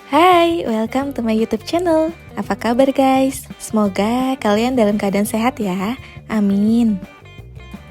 Hai, welcome to my YouTube channel. Apa kabar guys? Semoga kalian dalam keadaan sehat ya. Amin.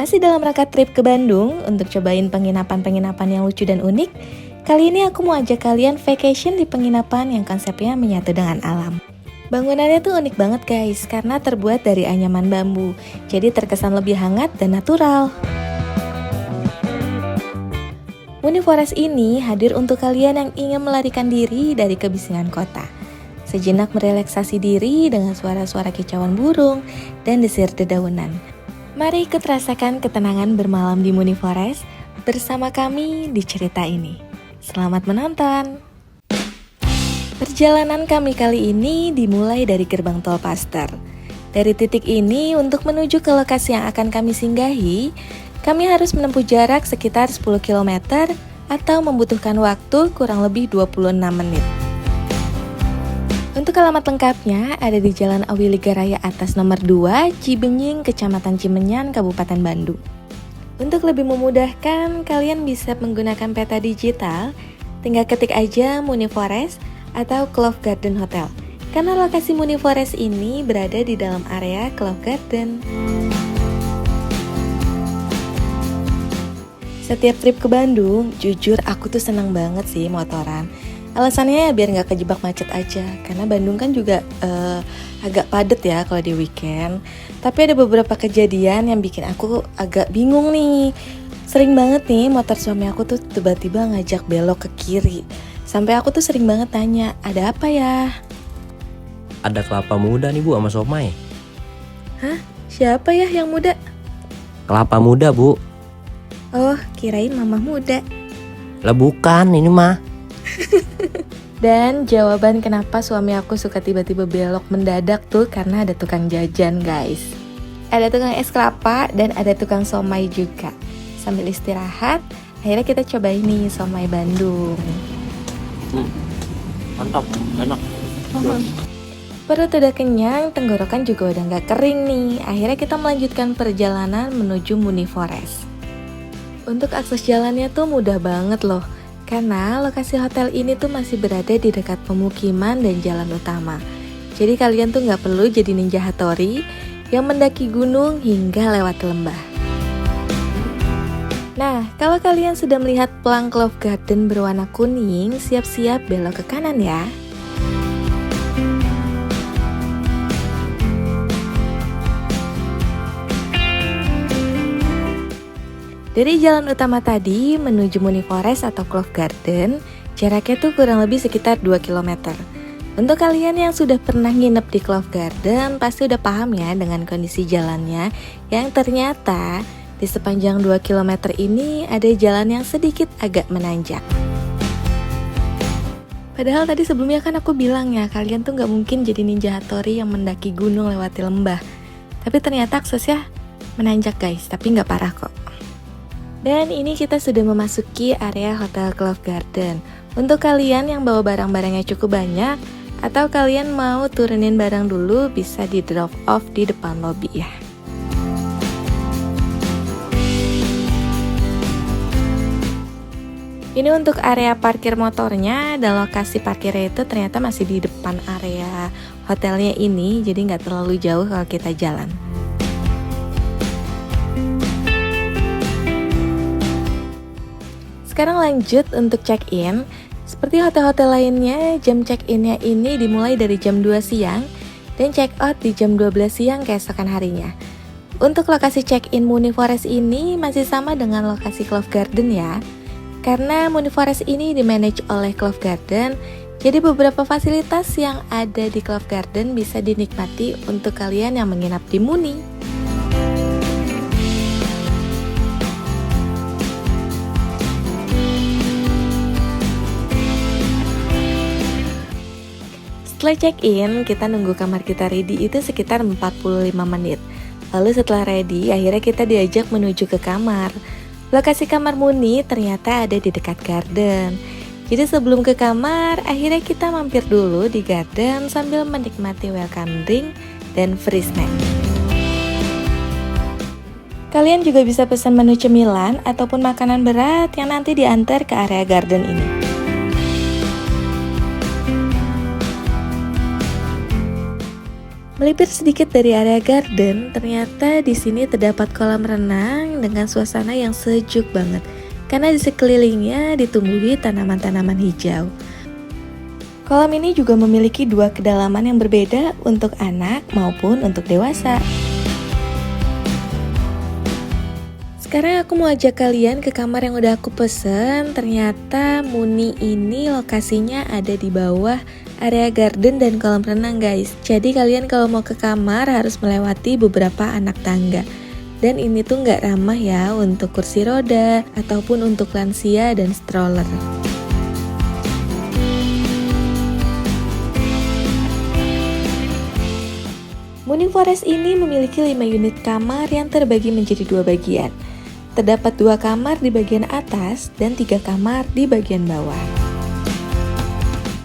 Masih dalam rangka trip ke Bandung untuk cobain penginapan-penginapan yang lucu dan unik. Kali ini aku mau ajak kalian vacation di penginapan yang konsepnya menyatu dengan alam. Bangunannya tuh unik banget guys, karena terbuat dari anyaman bambu. Jadi terkesan lebih hangat dan natural. Uniforest ini hadir untuk kalian yang ingin melarikan diri dari kebisingan kota. Sejenak merelaksasi diri dengan suara-suara kicauan burung dan desir dedaunan. Mari ikut rasakan ketenangan bermalam di Uniforest bersama kami di cerita ini. Selamat menonton! Perjalanan kami kali ini dimulai dari gerbang tol Paster. Dari titik ini untuk menuju ke lokasi yang akan kami singgahi, kami harus menempuh jarak sekitar 10 km atau membutuhkan waktu kurang lebih 26 menit. Untuk alamat lengkapnya ada di Jalan Awiliga Raya Atas nomor 2, Cibenying, Kecamatan Cimenyan, Kabupaten Bandung. Untuk lebih memudahkan, kalian bisa menggunakan peta digital, tinggal ketik aja Uniforest atau Clove Garden Hotel. Karena lokasi Uniforest ini berada di dalam area Clove Garden. Setiap trip ke Bandung, jujur aku tuh senang banget sih motoran. Alasannya ya biar nggak kejebak macet aja, karena Bandung kan juga agak padat ya kalau di weekend. Tapi ada beberapa kejadian yang bikin aku agak bingung nih. Sering banget nih motor suami aku tuh tiba-tiba ngajak belok ke kiri. Sampai aku tuh sering banget tanya, ada apa ya? Ada kelapa muda nih Bu sama somai. Hah? Siapa ya yang muda? Kelapa muda Bu. Oh, kirain mama muda. Lah bukan, ini mah. Dan jawaban kenapa suami aku suka tiba-tiba belok mendadak tuh karena ada tukang jajan guys. Ada tukang es kelapa dan ada tukang somai juga. Sambil istirahat, akhirnya kita coba ini somai Bandung. Mantap, enak. Perut udah kenyang, tenggorokan juga udah gak kering nih. Akhirnya kita melanjutkan perjalanan menuju Uniforest. Untuk akses jalannya tuh mudah banget loh, karena lokasi hotel ini tuh masih berada di dekat pemukiman dan jalan utama. Jadi kalian tuh gak perlu jadi ninja Hattori yang mendaki gunung hingga lewat lembah. Nah, kalau kalian sudah melihat pelang Clove Garden berwarna kuning, siap-siap belok ke kanan ya. Dari jalan utama tadi menuju Uniforest atau Clove Garden, jaraknya tuh kurang lebih sekitar 2 km. Untuk kalian yang sudah pernah nginep di Clove Garden, pasti udah paham ya dengan kondisi jalannya, yang ternyata di sepanjang 2 km ini ada jalan yang sedikit agak menanjak. Padahal tadi sebelumnya kan aku bilang ya, kalian tuh gak mungkin jadi ninja Hattori yang mendaki gunung lewati lembah. Tapi ternyata aksesnya menanjak guys, tapi gak parah kok. Dan ini kita sudah memasuki area Hotel Clove Garden. Untuk kalian yang bawa barang-barangnya cukup banyak, atau kalian mau turunin barang dulu, bisa di drop off di depan lobby ya. Ini untuk area parkir motornya, dan lokasi parkirnya itu ternyata masih di depan area hotelnya ini, jadi nggak terlalu jauh kalau kita jalan. Sekarang lanjut untuk check-in. Seperti hotel-hotel lainnya, jam check-innya ini dimulai dari jam 2 siang dan check-out di jam 12 siang keesokan harinya. Untuk lokasi check-in Uniforest ini masih sama dengan lokasi Clove Garden ya. Karena Uniforest ini dimanage oleh Clove Garden, jadi beberapa fasilitas yang ada di Clove Garden bisa dinikmati untuk kalian yang menginap di Muni. Setelah check-in, kita nunggu kamar kita ready itu sekitar 45 menit. Lalu setelah ready, akhirnya kita diajak menuju ke kamar. Lokasi kamar Muni ternyata ada di dekat garden. Jadi sebelum ke kamar, akhirnya kita mampir dulu di garden sambil menikmati welcome drink dan free snack. Kalian juga bisa pesan menu cemilan ataupun makanan berat yang nanti diantar ke area garden ini. Melipir sedikit dari area garden, ternyata di sini terdapat kolam renang dengan suasana yang sejuk banget. Karena di sekelilingnya ditumbuhi tanaman-tanaman hijau. Kolam ini juga memiliki 2 kedalaman yang berbeda untuk anak maupun untuk dewasa. Sekarang aku mau ajak kalian ke kamar yang udah aku pesen. Ternyata Muni ini lokasinya ada di bawah area garden dan kolam renang guys. Jadi kalian kalau mau ke kamar harus melewati beberapa anak tangga. Dan ini tuh nggak ramah ya untuk kursi roda ataupun untuk lansia dan stroller. Muni Forest ini memiliki 5 unit kamar yang terbagi menjadi 2 bagian. Terdapat 2 kamar di bagian atas dan 3 kamar di bagian bawah.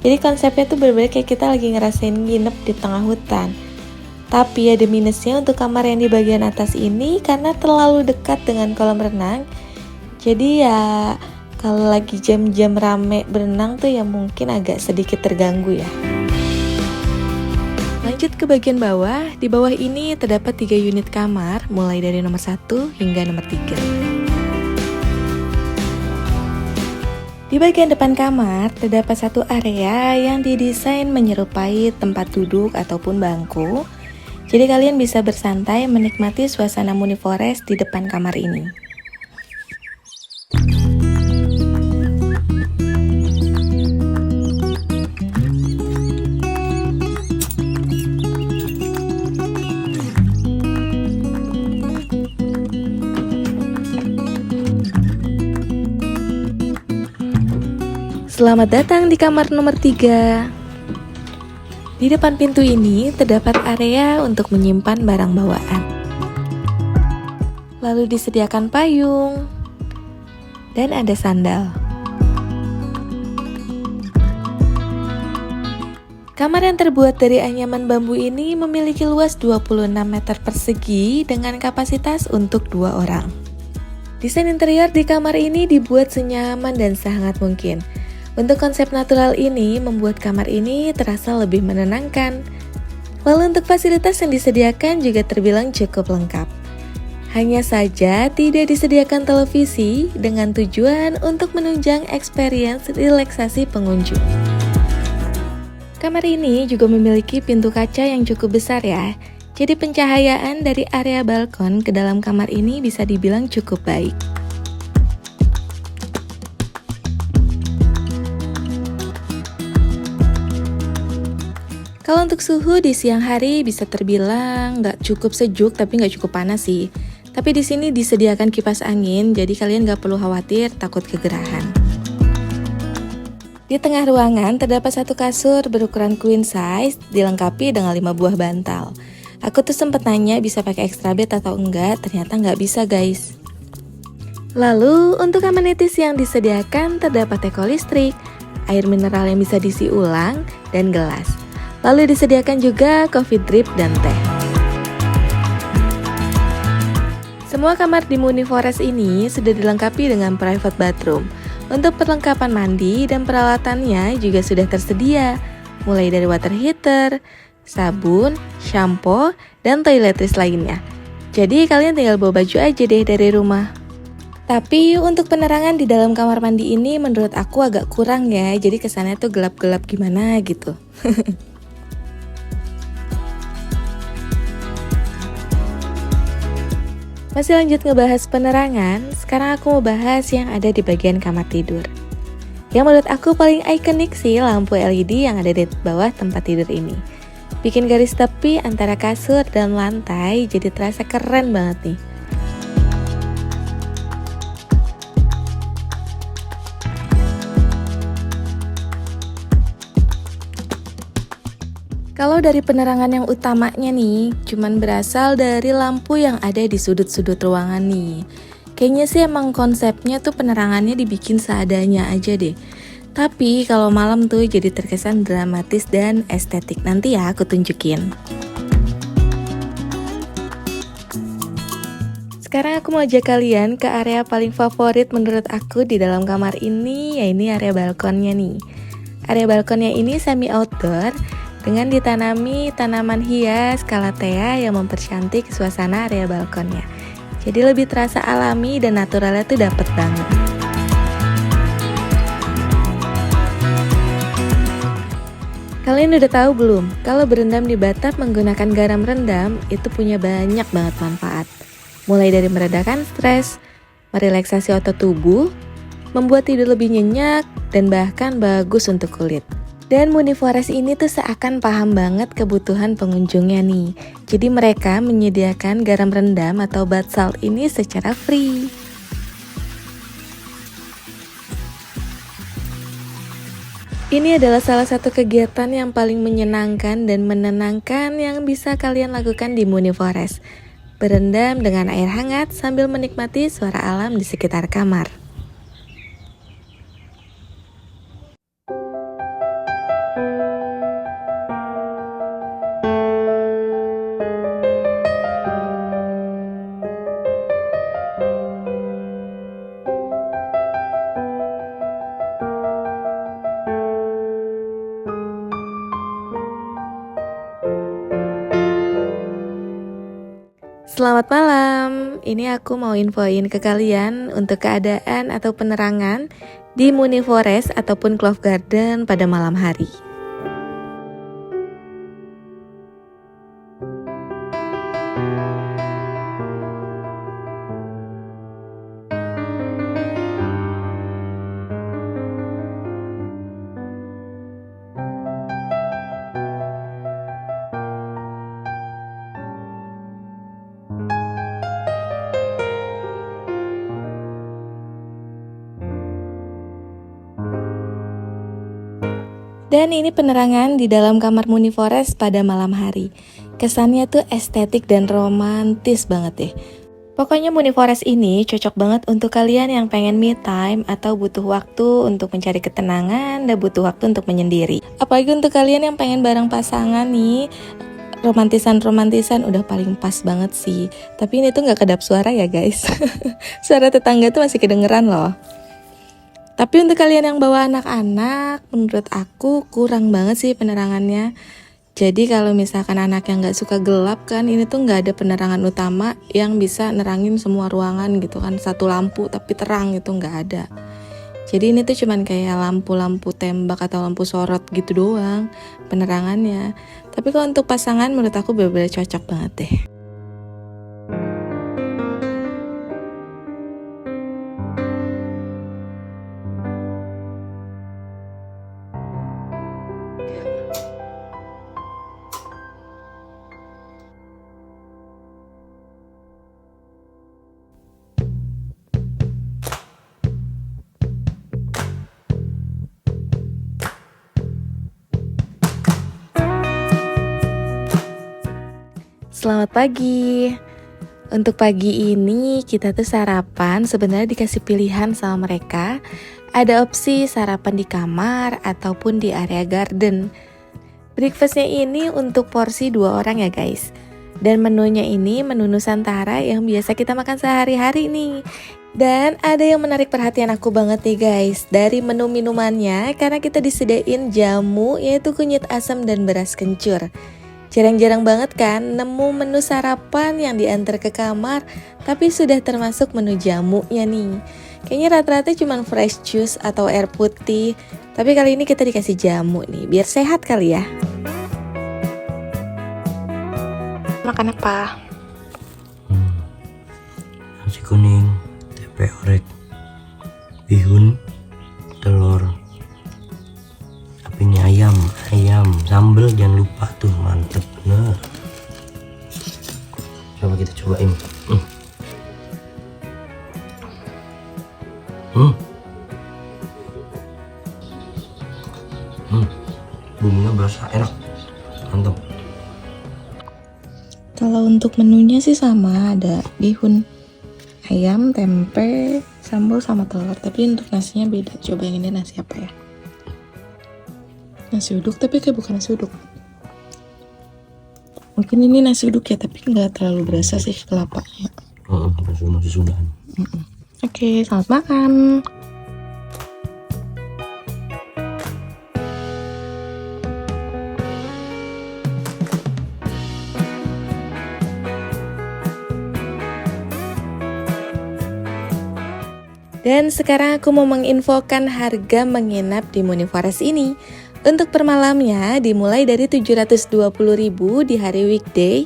Jadi konsepnya tuh berbeda kayak kita lagi ngerasain nginep di tengah hutan. Tapi ada minusnya untuk kamar yang di bagian atas ini karena terlalu dekat dengan kolam renang. Jadi ya kalau lagi jam-jam rame berenang tuh ya mungkin agak sedikit terganggu ya. Lanjut ke bagian bawah. Di bawah ini terdapat 3 unit kamar mulai dari nomor 1 hingga nomor 3. Di bagian depan kamar, terdapat satu area yang didesain menyerupai tempat duduk ataupun bangku. Jadi kalian bisa bersantai menikmati suasana Muni Forest di depan kamar ini. Selamat datang di kamar nomor 3. Di depan pintu ini terdapat area untuk menyimpan barang bawaan. Lalu disediakan payung dan ada sandal. Kamar yang terbuat dari anyaman bambu ini memiliki luas 26 meter persegi dengan kapasitas untuk 2 orang. Desain interior di kamar ini dibuat senyaman dan sehangat mungkin. Untuk konsep natural ini membuat kamar ini terasa lebih menenangkan. Lalu untuk fasilitas yang disediakan juga terbilang cukup lengkap. Hanya saja tidak disediakan televisi dengan tujuan untuk menunjang experience relaksasi pengunjung. Kamar ini juga memiliki pintu kaca yang cukup besar ya. Jadi pencahayaan dari area balkon ke dalam kamar ini bisa dibilang cukup baik. Kalau untuk suhu di siang hari bisa terbilang nggak cukup sejuk tapi nggak cukup panas sih. Tapi di sini disediakan kipas angin, jadi kalian nggak perlu khawatir takut kegerahan. Di tengah ruangan terdapat satu kasur berukuran queen size dilengkapi dengan 5 buah bantal. Aku tuh sempet nanya bisa pakai extra bed atau enggak, ternyata nggak bisa guys. Lalu untuk amenities yang disediakan terdapat teko listrik, air mineral yang bisa diisi ulang, dan gelas. Lalu disediakan juga coffee drip dan teh. Semua kamar di Muni Forest ini sudah dilengkapi dengan private bathroom. Untuk perlengkapan mandi dan peralatannya juga sudah tersedia, mulai dari water heater, sabun, shampoo, dan toiletries lainnya. Jadi kalian tinggal bawa baju aja deh dari rumah. Tapi untuk penerangan di dalam kamar mandi ini menurut aku agak kurang ya, jadi kesannya tuh gelap-gelap gimana gitu. Masih lanjut ngebahas penerangan, sekarang aku mau bahas yang ada di bagian kamar tidur. Yang menurut aku paling ikonik sih lampu LED yang ada di bawah tempat tidur ini. Bikin garis tepi antara kasur dan lantai jadi terasa keren banget nih. Kalau dari penerangan yang utamanya nih, cuman berasal dari lampu yang ada di sudut-sudut ruangan nih. Kayaknya sih emang konsepnya tuh penerangannya dibikin seadanya aja deh. Tapi kalau malam tuh jadi terkesan dramatis dan estetik. Nanti ya aku tunjukin. Sekarang aku mau ajak kalian ke area paling favorit menurut aku di dalam kamar ini, yaitu area balkonnya nih. Area balkonnya ini semi outdoor dengan ditanami tanaman hias calathea yang mempercantik suasana area balkonnya. Jadi lebih terasa alami dan naturalnya tuh dapet banget. Kalian udah tahu belum? Kalau berendam di bathtub menggunakan garam rendam itu punya banyak banget manfaat. Mulai dari meredakan stres, merelaksasi otot tubuh, membuat tidur lebih nyenyak, dan bahkan bagus untuk kulit. Dan Muniforest ini tuh seakan paham banget kebutuhan pengunjungnya nih. Jadi mereka menyediakan garam rendam atau bath salt ini secara free. Ini adalah salah satu kegiatan yang paling menyenangkan dan menenangkan yang bisa kalian lakukan di Muniforest. Berendam dengan air hangat sambil menikmati suara alam di sekitar kamar. Selamat malam, ini aku mau infoin ke kalian untuk keadaan atau penerangan di Muniforest ataupun Clove Garden pada malam hari. Dan ini penerangan di dalam kamar Muniforest pada malam hari. Kesannya tuh estetik dan romantis banget deh. Pokoknya Muniforest ini cocok banget untuk kalian yang pengen me time atau butuh waktu untuk mencari ketenangan dan butuh waktu untuk menyendiri. Apalagi untuk kalian yang pengen bareng pasangan nih, romantisan udah paling pas banget sih. Tapi ini tuh gak kedap suara ya guys. Suara tetangga tuh masih kedengeran loh. Tapi untuk kalian yang bawa anak-anak, menurut aku kurang banget sih penerangannya. Jadi kalau misalkan anak yang gak suka gelap kan, ini tuh gak ada penerangan utama yang bisa nerangin semua ruangan gitu kan. Satu lampu tapi terang gitu gak ada. Jadi ini tuh cuman kayak lampu-lampu tembak atau lampu sorot gitu doang penerangannya. Tapi kalau untuk pasangan menurut aku bener-bener cocok banget deh. Selamat pagi. Untuk pagi ini kita tuh sarapan sebenarnya dikasih pilihan sama mereka. Ada opsi sarapan di kamar ataupun di area garden. Breakfastnya ini untuk porsi 2 orang ya guys. Dan menunya ini menu Nusantara yang biasa kita makan sehari-hari nih. Dan ada yang menarik perhatian aku banget nih guys. Dari menu minumannya karena kita disediain jamu yaitu kunyit asam dan beras kencur. Jarang-jarang banget kan nemu menu sarapan yang diantar ke kamar tapi sudah termasuk menu jamunya nih. Kayaknya rata-rata cuma fresh juice atau air putih. Tapi kali ini kita dikasih jamu nih, biar sehat kali ya. Makan apa? Nasi kuning, tempe orek, bihun, telur. Tapi ini ayam, sambal jangan lupa tuh, mantep bener. Coba kita cobain. Bumbunya berasa enak, mantap. Untuk menunya sih sama, ada bihun ayam, tempe, sambal sama telur. Tapi untuk nasinya beda. Coba yang ini nasi apa ya? Nasi uduk, tapi kayak bukan nasi uduk. Mungkin ini nasi uduk ya, tapi nggak terlalu berasa sih kelapanya. Masih sudah. Oke, selamat makan. Dan sekarang aku mau menginfokan harga menginap di Muniforest ini. Untuk per malamnya dimulai dari 720.000 di hari weekday,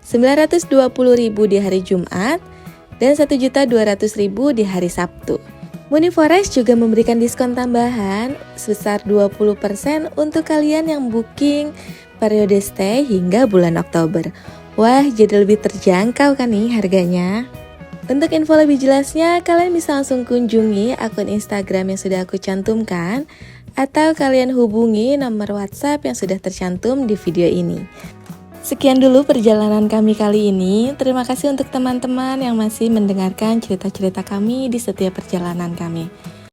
920.000 di hari Jumat, dan 1.200.000 di hari Sabtu. Muniforest juga memberikan diskon tambahan sebesar 20% untuk kalian yang booking periode stay hingga bulan Oktober. Wah, jadi lebih terjangkau kan nih harganya? Untuk info lebih jelasnya, kalian bisa langsung kunjungi akun Instagram yang sudah aku cantumkan, atau kalian hubungi nomor WhatsApp yang sudah tercantum di video ini. Sekian dulu perjalanan kami kali ini. Terima kasih untuk teman-teman yang masih mendengarkan cerita-cerita kami di setiap perjalanan kami.